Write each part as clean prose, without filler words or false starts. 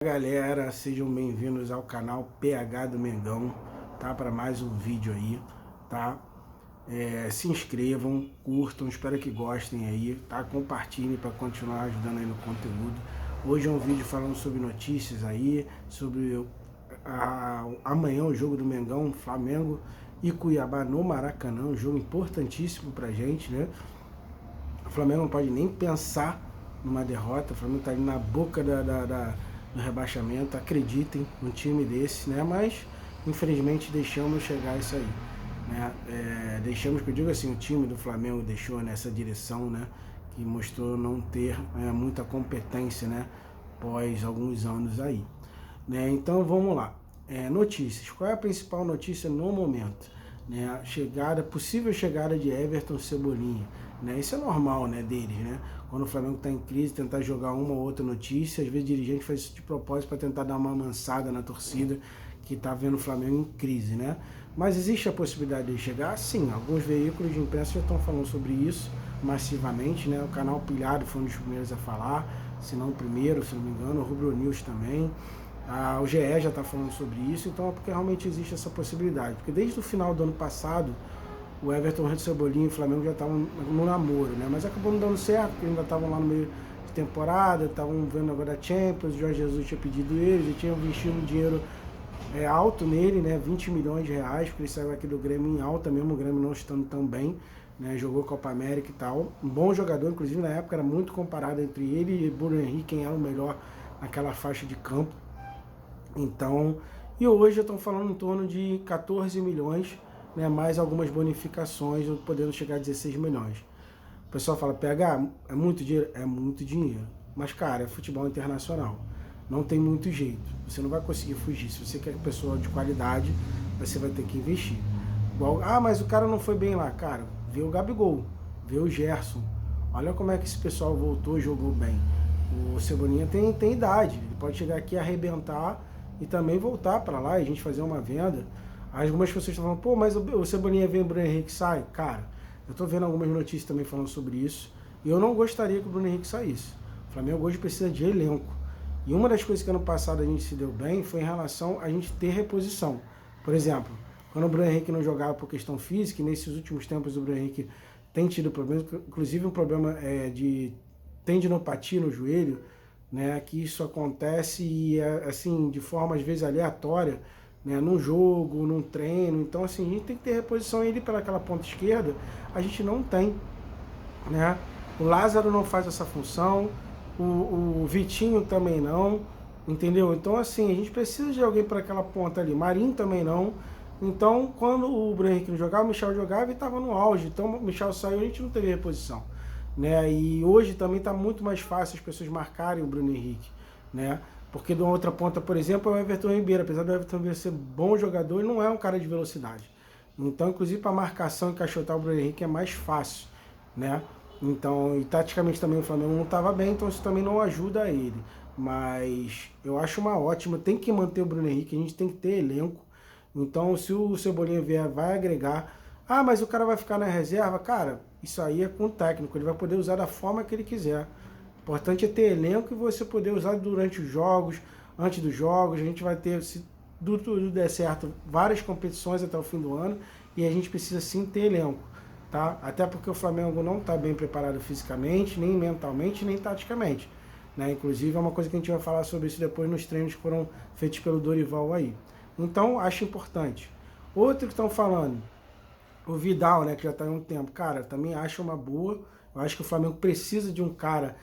Galera, sejam bem-vindos ao canal PH do Mengão, tá? Para mais um vídeo aí, tá? Se inscrevam, curtam, espero que gostem aí, tá? Compartilhem para continuar ajudando aí no conteúdo. Hoje é um vídeo falando sobre notícias aí, sobre amanhã o jogo do Mengão, Flamengo e Cuiabá no Maracanã, um jogo importantíssimo pra gente, né? O Flamengo não pode nem pensar numa derrota, o Flamengo tá ali na boca do rebaixamento, acreditem num time desse, né? Mas infelizmente deixamos chegar a isso aí, né? Deixamos, que eu digo assim, o time do Flamengo deixou nessa direção, né? Que mostrou não ter muita competência, né? Após alguns anos aí, né? Então vamos lá. Notícias. Qual é a principal notícia no momento? Né? Possível chegada de Everton Cebolinha. Né? Isso é normal, né, deles, né? Quando o Flamengo está em crise, tentar jogar uma ou outra notícia, às vezes o dirigente faz isso de propósito para tentar dar uma amansada na torcida que está vendo o Flamengo em crise, né? Mas existe a possibilidade de chegar? Sim, alguns veículos de imprensa já estão falando sobre isso massivamente, né? O canal Pilhado foi um dos primeiros a falar, se não o primeiro, se não me engano, o Rubro News também. O GE já está falando sobre isso, então é porque realmente existe essa possibilidade. Porque desde o final do ano passado, o Everton Cebolinha e o Flamengo já estavam no namoro, né? Mas acabou não dando certo, porque ainda estavam lá no meio de temporada, estavam vendo agora a Champions, o Jorge Jesus tinha pedido eles, e tinham investido um dinheiro alto nele, né? 20 milhões de reais, porque ele saiu aqui do Grêmio em alta, mesmo o Grêmio não estando tão bem, né? Jogou Copa América e tal. Um bom jogador, inclusive na época era muito comparado entre ele e Bruno Henrique, quem era o melhor naquela faixa de campo. Então, e hoje estão falando em torno de 14 milhões, né, mais algumas bonificações, podendo chegar a 16 milhões. O pessoal fala, PH, é muito dinheiro? É muito dinheiro. Mas, cara, é futebol internacional. Não tem muito jeito. Você não vai conseguir fugir. Se você quer pessoa de qualidade, você vai ter que investir. Igual, mas o cara não foi bem lá. Cara, vê o Gabigol, vê o Gerson. Olha como é que esse pessoal voltou e jogou bem. O Cebolinha tem idade. Ele pode chegar aqui, arrebentar e também voltar para lá e a gente fazer uma venda. Algumas pessoas estão falando, mas o Cebolinha vem, o Bruno Henrique sai. Cara, eu estou vendo algumas notícias também falando sobre isso. E eu não gostaria que o Bruno Henrique saísse. O Flamengo hoje precisa de elenco. E uma das coisas que ano passado a gente se deu bem foi em relação a gente ter reposição. Por exemplo, quando o Bruno Henrique não jogava por questão física, e nesses últimos tempos o Bruno Henrique tem tido problemas, inclusive um problema de tendinopatia no joelho, né, que isso acontece e assim, de forma às vezes aleatória, né, num jogo, num treino. Então assim, a gente tem que ter reposição. Ele pelaquela ponta esquerda, a gente não tem, né? O Lázaro não faz essa função, o Vitinho também não, entendeu? Então assim, a gente precisa de alguém para aquela ponta ali. Marinho também não. Então, quando o Bruno Henrique não jogava, o Michel jogava e estava no auge. Então, o Michel saiu e a gente não teve reposição, né? E hoje também está muito mais fácil as pessoas marcarem o Bruno Henrique, né? Porque de uma outra ponta, por exemplo, é o Everton Ribeiro. Apesar do Everton Ribeiro ser bom jogador, ele não é um cara de velocidade. Então, inclusive, para marcação e encaixotar o Bruno Henrique é mais fácil, né? Então, e taticamente também o Flamengo não estava bem, então isso também não ajuda ele. Mas eu acho uma ótima, tem que manter o Bruno Henrique, a gente tem que ter elenco. Então, se o Cebolinha vier, vai agregar. Mas o cara vai ficar na reserva? Cara, isso aí é com o técnico, ele vai poder usar da forma que ele quiser. O importante é ter elenco e você poder usar durante os jogos, antes dos jogos. A gente vai ter, se tudo der certo, várias competições até o fim do ano e a gente precisa sim ter elenco, tá? Até porque o Flamengo não está bem preparado fisicamente, nem mentalmente, nem taticamente, né? Inclusive é uma coisa que a gente vai falar sobre isso depois nos treinos que foram feitos pelo Dorival aí. Então, acho importante. Outro que estão falando, o Vidal, né, que já está há um tempo. Cara, também acho uma boa. Eu acho que o Flamengo precisa de um cara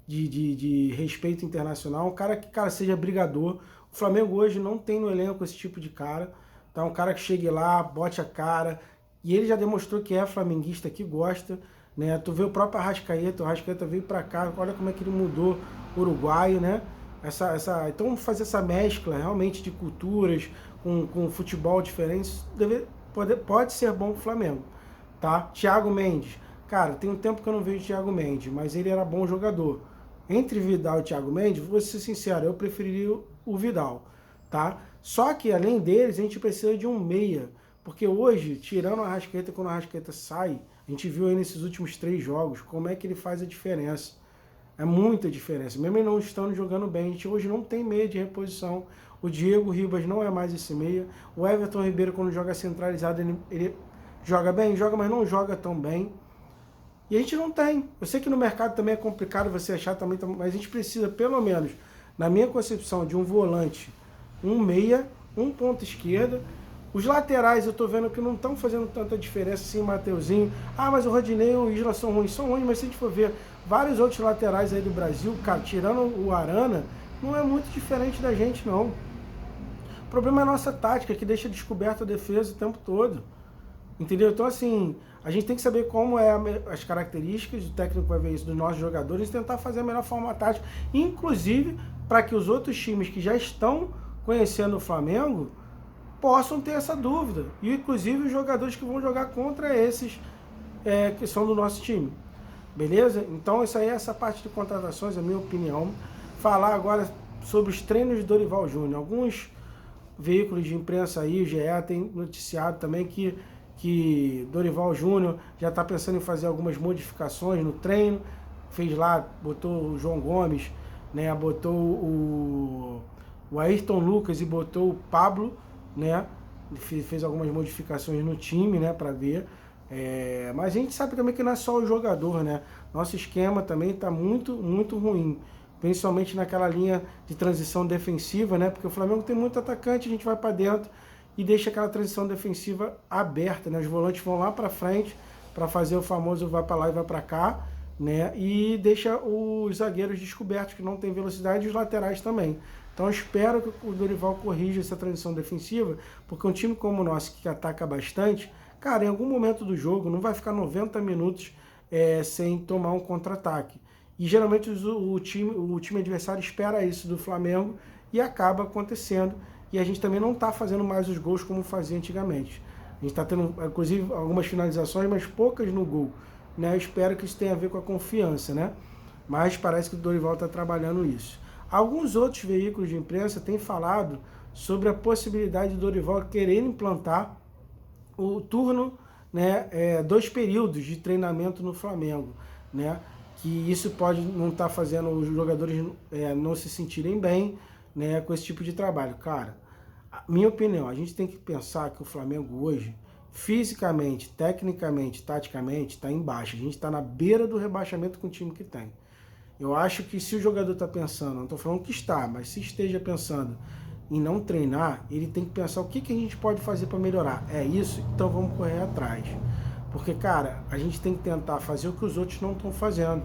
de respeito internacional, um cara que, cara, seja brigador. O Flamengo hoje não tem no elenco esse tipo de cara. Tá? Um cara que chegue lá, bote a cara. E ele já demonstrou que é flamenguista, que gosta. Né? Tu vê o próprio Arrascaeta, o Arrascaeta veio para cá, olha como é que ele mudou o uruguaio, né? Então fazer essa mescla realmente de culturas com futebol diferente pode ser bom pro Flamengo, tá? Thiago Mendes, cara, tem um tempo que eu não vejo o Thiago Mendes, mas ele era bom jogador. Entre Vidal e Thiago Mendes, vou ser sincero, eu preferiria o Vidal, tá? Só que além deles, a gente precisa de um meia, porque hoje, tirando a Arrascaeta, quando a Arrascaeta sai, a gente viu aí nesses últimos 3 jogos como é que ele faz a diferença. É muita diferença. Mesmo ele não estando jogando bem, a gente hoje não tem meia de reposição. O Diego Ribas não é mais esse meia. O Everton Ribeiro, quando joga centralizado, ele joga bem, joga, mas não joga tão bem. E a gente não tem. Eu sei que no mercado também é complicado você achar também, mas a gente precisa, pelo menos, na minha concepção, de um volante, um meia, um ponta esquerda. Os laterais eu tô vendo que não estão fazendo tanta diferença assim, o Mateuzinho. Ah, mas o Rodinei e o Isla são ruins, mas se a gente for ver vários outros laterais aí do Brasil, cara, tirando o Arana, não é muito diferente da gente, não. O problema é a nossa tática, que deixa descoberta a defesa o tempo todo. Entendeu? Então, assim, a gente tem que saber como é as características, o técnico vai ver isso dos nossos jogadores e tentar fazer a melhor forma tática, inclusive para que os outros times que já estão conhecendo o Flamengo possam ter essa dúvida. E, inclusive, os jogadores que vão jogar contra esses que são do nosso time. Beleza? Então, isso aí é essa parte de contratações, a minha opinião. Falar agora sobre os treinos de Dorival Júnior. Alguns veículos de imprensa aí, o GE, tem noticiado também que Dorival Júnior já está pensando em fazer algumas modificações no treino. Fez lá, botou o João Gomes, né, botou o Ayrton Lucas e botou o Pablo, né, fez algumas modificações no time, né, para ver. Mas a gente sabe também que não é só o jogador, né? Nosso esquema também está muito, muito ruim. Principalmente naquela linha de transição defensiva, né? Porque o Flamengo tem muito atacante, a gente vai para dentro e deixa aquela transição defensiva aberta, né? Os volantes vão lá para frente para fazer o famoso vai para lá e vai para cá, né? E deixa os zagueiros descobertos que não tem velocidade e os laterais também. Então eu espero que o Dorival corrija essa transição defensiva, porque um time como o nosso que ataca bastante, cara, em algum momento do jogo não vai ficar 90 minutos sem tomar um contra-ataque. E geralmente o time adversário espera isso do Flamengo e acaba acontecendo. E a gente também não está fazendo mais os gols como fazia antigamente. A gente está tendo, inclusive, algumas finalizações, mas poucas no gol. Né? Eu espero que isso tenha a ver com a confiança, né? Mas parece que o Dorival está trabalhando isso. Alguns outros veículos de imprensa têm falado sobre a possibilidade do Dorival querer implantar o turno, né, 2 períodos de treinamento no Flamengo, né? Que isso pode não estar fazendo os jogadores não se sentirem bem, né, com esse tipo de trabalho. Cara, minha opinião, a gente tem que pensar que o Flamengo hoje, fisicamente, tecnicamente, taticamente, está embaixo. A gente está na beira do rebaixamento com o time que tem. Eu acho que se o jogador está pensando, não estou falando que está, mas se esteja pensando em não treinar, ele tem que pensar o que a gente pode fazer para melhorar. É isso? Então vamos correr atrás. Porque, cara, a gente tem que tentar fazer o que os outros não estão fazendo.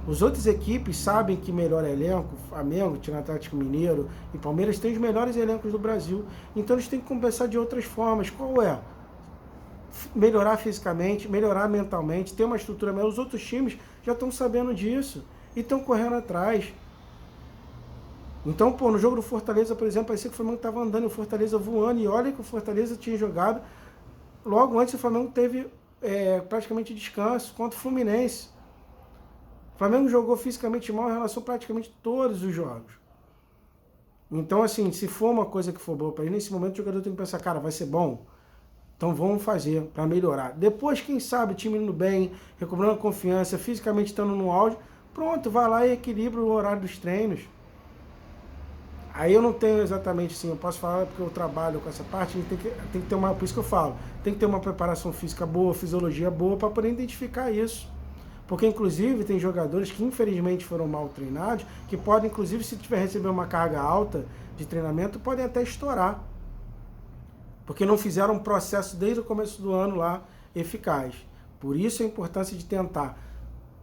As outras equipes sabem que melhor elenco, Flamengo, Atlético Mineiro e Palmeiras têm os melhores elencos do Brasil. Então eles têm que compensar de outras formas. Qual é? Melhorar fisicamente, melhorar mentalmente, ter uma estrutura melhor. Os outros times já estão sabendo disso e estão correndo atrás. Então, pô, no jogo do Fortaleza, por exemplo, parecia que o Flamengo estava andando e o Fortaleza voando. E olha que o Fortaleza tinha jogado. Logo antes o Flamengo teve praticamente descanso contra o Fluminense. O Flamengo jogou fisicamente mal em relação a praticamente todos os jogos. Então, assim, se for uma coisa que for boa para ele, nesse momento o jogador tem que pensar, cara, vai ser bom? Então vamos fazer para melhorar. Depois, quem sabe, o time indo bem, recobrando a confiança, fisicamente estando no auge, pronto, vai lá e equilibra o horário dos treinos. Aí eu não tenho exatamente assim, eu posso falar porque eu trabalho com essa parte, a gente tem que ter uma, por isso que eu falo, tem que ter uma preparação física boa, fisiologia boa, para poder identificar isso. Porque, inclusive, tem jogadores que, infelizmente, foram mal treinados, que podem, inclusive, se tiver receber uma carga alta de treinamento, podem até estourar. Porque não fizeram um processo desde o começo do ano lá eficaz. Por isso a importância de tentar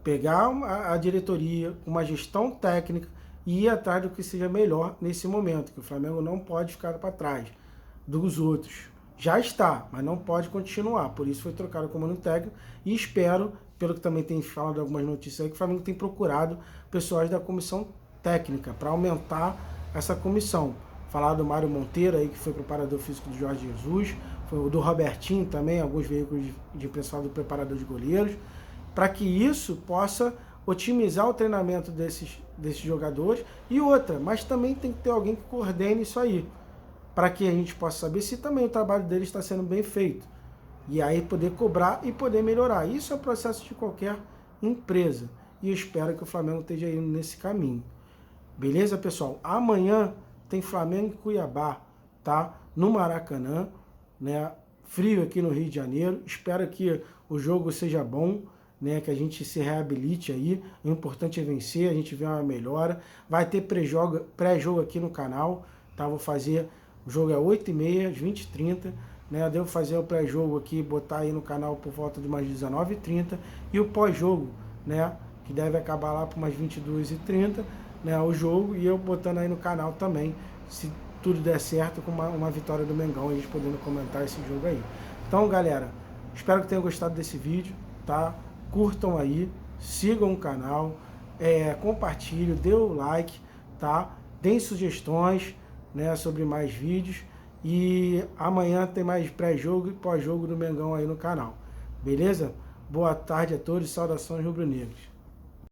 pegar a diretoria, uma gestão técnica e ir atrás do que seja melhor nesse momento, que o Flamengo não pode ficar para trás dos outros. Já está, mas não pode continuar. Por isso foi trocado o comando técnico e espero, pelo que também tem falado de algumas notícias aí, que o Flamengo tem procurado pessoas da comissão técnica para aumentar essa comissão. Falar do Mário Monteiro aí, que foi preparador físico do Jorge Jesus, foi o do Robertinho também, alguns veículos de imprensa falam do preparador de goleiros, para que isso possa otimizar o treinamento desses jogadores. E outra, mas também tem que ter alguém que coordene isso aí, para que a gente possa saber se também o trabalho deles está sendo bem feito. E aí poder cobrar e poder melhorar. Isso é o processo de qualquer empresa. e espero que o Flamengo esteja indo nesse caminho. Beleza, pessoal? Amanhã tem Flamengo e Cuiabá, tá? No Maracanã, né? Frio aqui no Rio de Janeiro. Espero que o jogo seja bom, né? Que a gente se reabilite aí. O importante é vencer, a gente vê uma melhora. Vai ter pré-jogo aqui no canal, tá? Vou fazer, o jogo é 8h30, às 20h30, né? Eu devo fazer o pré-jogo aqui, botar aí no canal por volta de umas 19h30 e o pós-jogo, né? Que deve acabar lá por umas 22h30, né? O jogo, e eu botando aí no canal também, se tudo der certo, com uma vitória do Mengão, a gente podendo comentar esse jogo aí. Então, galera, espero que tenham gostado desse vídeo, tá? Curtam aí, sigam o canal, compartilhem, dê o like, tá? Deem sugestões, né, sobre mais vídeos, e amanhã tem mais pré-jogo e pós-jogo do Mengão aí no canal. Beleza? Boa tarde a todos, saudações rubro-negras.